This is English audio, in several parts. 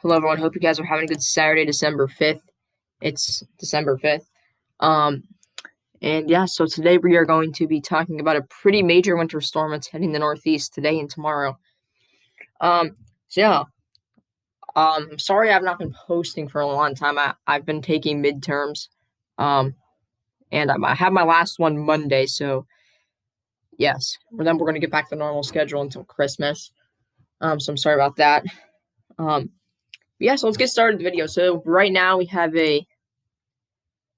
Hello, everyone. Hope you guys are having a good Saturday, December 5th. It's December 5th. And yeah, so today we are going to be talking about a pretty major winter storm that's heading the Northeast today and tomorrow. So yeah, I'm sorry I've not been posting for a long time. I've been taking midterms, and I have my last one Monday, so yes. Then we're going to get back to the normal schedule until Christmas. So I'm sorry about that. Yeah, so let's get started with the video. So right now we have a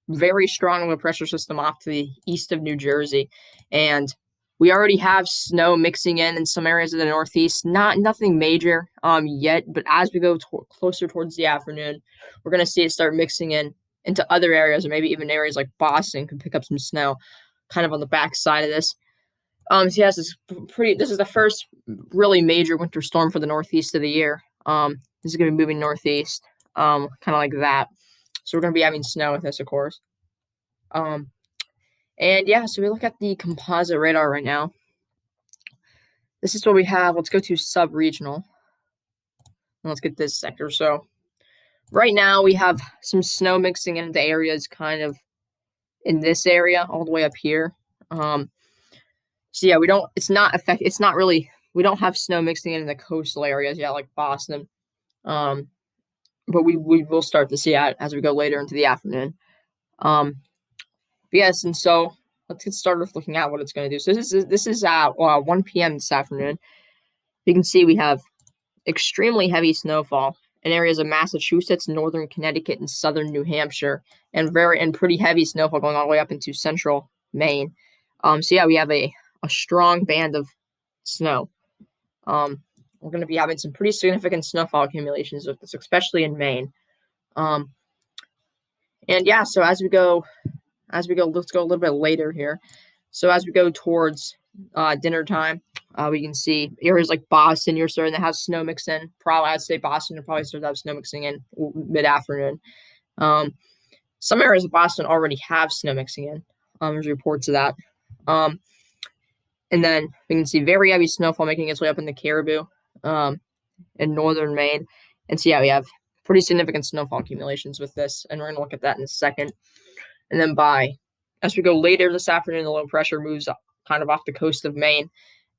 very strong low pressure system off to the east of New Jersey, and we already have snow mixing in some areas of the Northeast. Nothing major yet, but as we go closer towards the afternoon, we're going to see it start mixing in into other areas, or maybe even areas like Boston could pick up some snow kind of on the back side of this. So yes, this is the first really major winter storm for the Northeast of the year. This is going to be moving northeast, kind of like that. So we're going to be having snow with this, of course. And yeah, so we look at the composite radar right now. This is what we have. Let's go to sub-regional. Let's get this sector. So right now we have some snow mixing into areas kind of in this area all the way up here. So yeah, we don't have snow mixing in the coastal areas yet, like Boston. But we will start to see that as we go later into the afternoon. Yes, and so let's get started with looking at what it's going to do. So this is at 1 p.m. this afternoon. You can see we have extremely heavy snowfall in areas of Massachusetts, northern Connecticut, and southern New Hampshire, and pretty heavy snowfall going all the way up into central Maine. So yeah, we have a strong band of snow. We're going to be having some pretty significant snowfall accumulations with this, especially in Maine. And yeah, so as we go, let's go a little bit later here. So as we go towards dinner time, we can see areas like Boston, you're starting to have snow mix in. I'd say Boston will probably start to have snow mixing in mid-afternoon. Some areas of Boston already have snow mixing in. There's reports of that. And then we can see very heavy snowfall making its way up in the Caribou in northern Maine. And so yeah, we have pretty significant snowfall accumulations with this, and we're going to look at that in a second. And then as we go later this afternoon, the low pressure moves up kind of off the coast of Maine,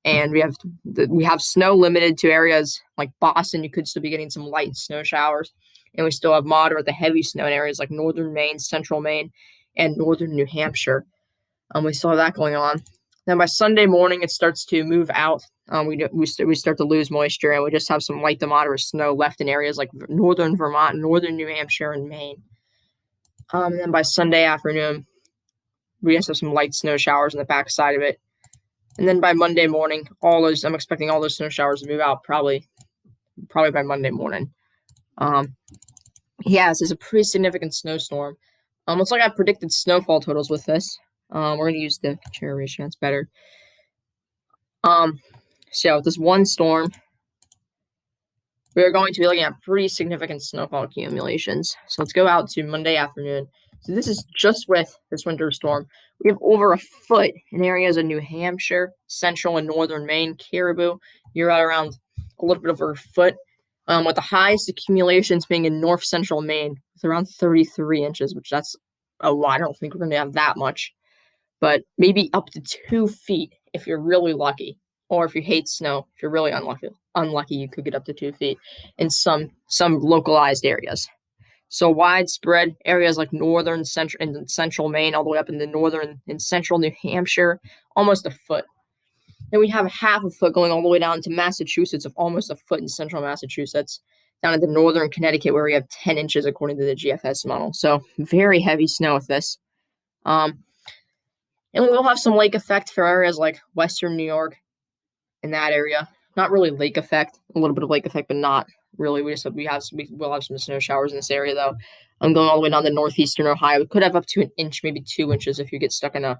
and we have snow limited to areas like Boston. You could still be getting some light snow showers, and we still have moderate to heavy snow in areas like northern Maine, central Maine, and northern New Hampshire. We still have that going on. Then by Sunday morning, it starts to move out. We start to lose moisture, and we just have some light to moderate snow left in areas like northern Vermont, northern New Hampshire, and Maine. And then by Sunday afternoon, we just have some light snow showers on the back side of it. And then by Monday morning, I'm expecting all those snow showers to move out probably by Monday morning. Yeah, this is a pretty significant snowstorm. Looks like I predicted snowfall totals with this. We're going to use the Cura ratio. That's better. So this one storm, we are going to be looking at pretty significant snowfall accumulations. So let's go out to Monday afternoon. So this is just with this winter storm. We have over a foot in areas of New Hampshire, central and northern Maine, Caribou. You're at around a little bit over a foot, with the highest accumulations being in north central Maine with around 33 inches, which that's a lot. I don't think we're going to have that much, but maybe up to 2 feet if you're really lucky. Or if you hate snow, if you're really unlucky, you could get up to 2 feet in some localized areas. So widespread areas like northern, central Maine, all the way up into northern and central New Hampshire, almost a foot. Then we have half a foot going all the way down to Massachusetts, of almost a foot in central Massachusetts, down into northern Connecticut, where we have 10 inches according to the GFS model. So very heavy snow with this. And we will have some lake effect for areas like western New York, in that area. Not really lake effect, a little bit of lake effect, but not really. We'll have some snow showers in this area, though. I'm going all the way down to northeastern Ohio. We could have up to an inch, maybe 2 inches if you get stuck in a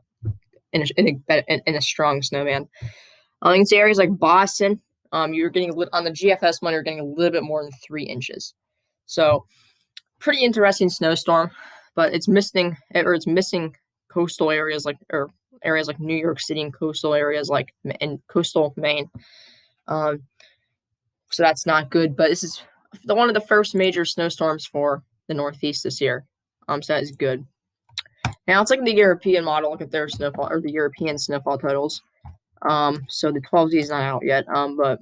strong snowman. You can see areas like Boston. You're getting on the GFS one, you're getting a little bit more than 3 inches. So pretty interesting snowstorm, but it's missing coastal areas like New York City and coastal areas coastal Maine. So that's not good, but this is one of the first major snowstorms for the Northeast this year. So that is good. Now let's look at the European model. Look at their snowfall or the European snowfall totals. So the 12Z is not out yet. But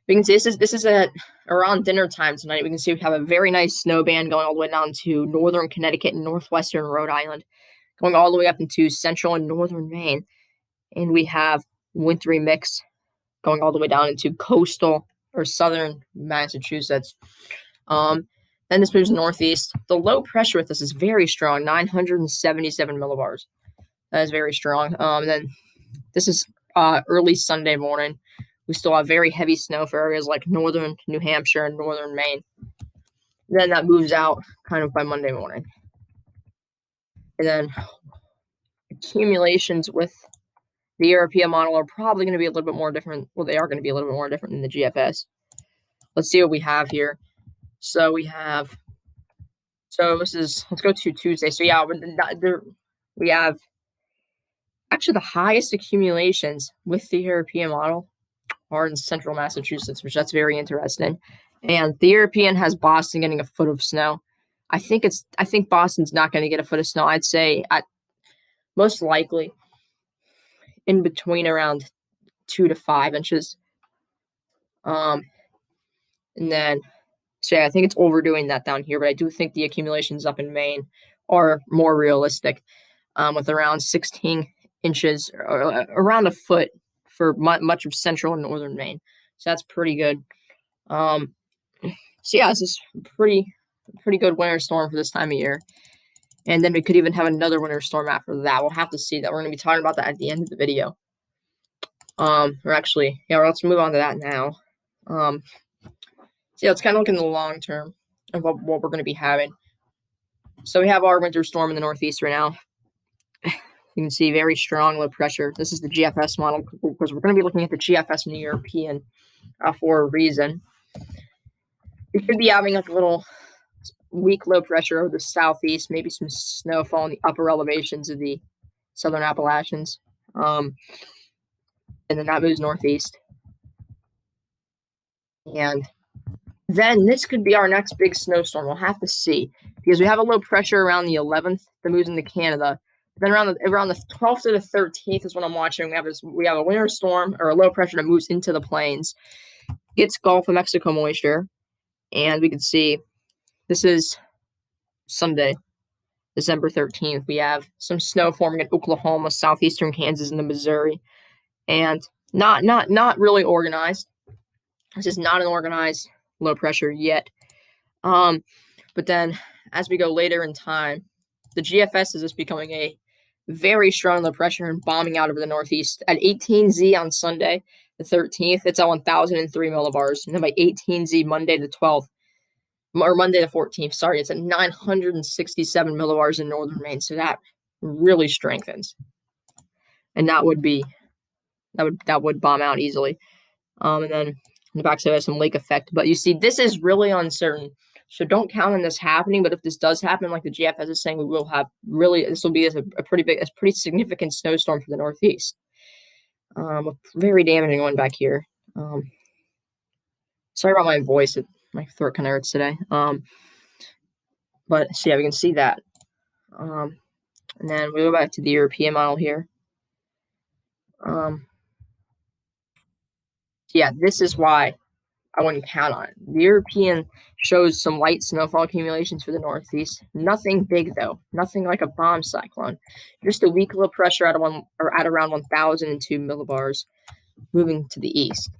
we can see this is at around dinner time tonight. We can see we have a very nice snow band going all the way down to northern Connecticut and northwestern Rhode Island, going all the way up into central and northern Maine. And we have wintry mix going all the way down into coastal or southern Massachusetts. Then this moves northeast. The low pressure with this is very strong, 977 millibars. That is very strong. Then this is early Sunday morning. We still have very heavy snow for areas like northern New Hampshire and northern Maine. Then that moves out kind of by Monday morning. And then accumulations with the European model are probably going to be a little bit more different. Well, they are going to be a little bit more different than the GFS. Let's see what we have here. So let's go to Tuesday. So yeah, we have actually the highest accumulations with the European model are in central Massachusetts, which that's very interesting. And the European has Boston getting a foot of snow. I think Boston's not going to get a foot of snow. I'd say most likely in between around 2 to 5 inches. And then, so yeah, I think it's overdoing that down here, but I do think the accumulations up in Maine are more realistic, with around 16 inches or around a foot for much of central and northern Maine. So that's pretty good. So yeah, this is pretty good winter storm for this time of year. And then we could even have another winter storm after that. We'll have to see that. We're going to be talking about that at the end of the video. Let's move on to that now. So yeah, let's kind of look in the long term of what we're going to be having. So we have our winter storm in the Northeast right now. You can see very strong low pressure. This is the GFS model because we're going to be looking at the GFS and the European for a reason. We could be having like a little weak low pressure over the southeast, maybe some snowfall in the upper elevations of the southern Appalachians. And then that moves northeast. And then this could be our next big snowstorm. We'll have to see because we have a low pressure around the 11th that moves into Canada. Then around the 12th to the 13th is what I'm watching. We have a winter storm or a low pressure that moves into the plains, gets Gulf of Mexico moisture, and we can see this is Sunday, December 13th. We have some snow forming in Oklahoma, southeastern Kansas, and the Missouri, and not really organized. This is not an organized low pressure yet. But then as we go later in time, the GFS is just becoming a very strong low pressure and bombing out over the Northeast. At 18Z on Sunday, the 13th, it's at 1,003 millibars. And then by 18Z Monday the 12th, or Monday the 14th, sorry, it's at 967 millibars in northern Maine. So that really strengthens. And that would bomb out easily. And then in the backside, there's some lake effect. But you see, this is really uncertain. So don't count on this happening. But if this does happen, like the GFS is saying, this will be a pretty significant snowstorm for the Northeast. Very damaging one back here. Sorry about my voice. My throat kind of hurts today. But so yeah, we can see that. And then we go back to the European model here. Yeah, this is why I wouldn't count on it. The European shows some light snowfall accumulations for the Northeast. Nothing big though. Nothing like a bomb cyclone. Just a weak low pressure at around 1,002 millibars, moving to the east.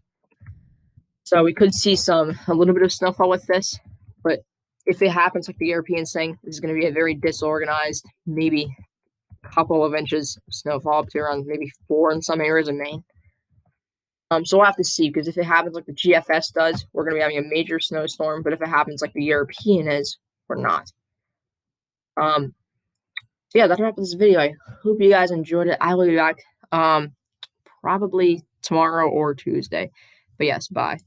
So we could see a little bit of snowfall with this, but if it happens like the European saying, this is going to be a very disorganized, maybe a couple of inches of snowfall up to around maybe 4 in some areas of Maine. So we'll have to see, because if it happens like the GFS does, we're going to be having a major snowstorm. But if it happens like the European is, we're not. So yeah, that wraps this video. I hope you guys enjoyed it. I will be back probably tomorrow or Tuesday. But yes, bye.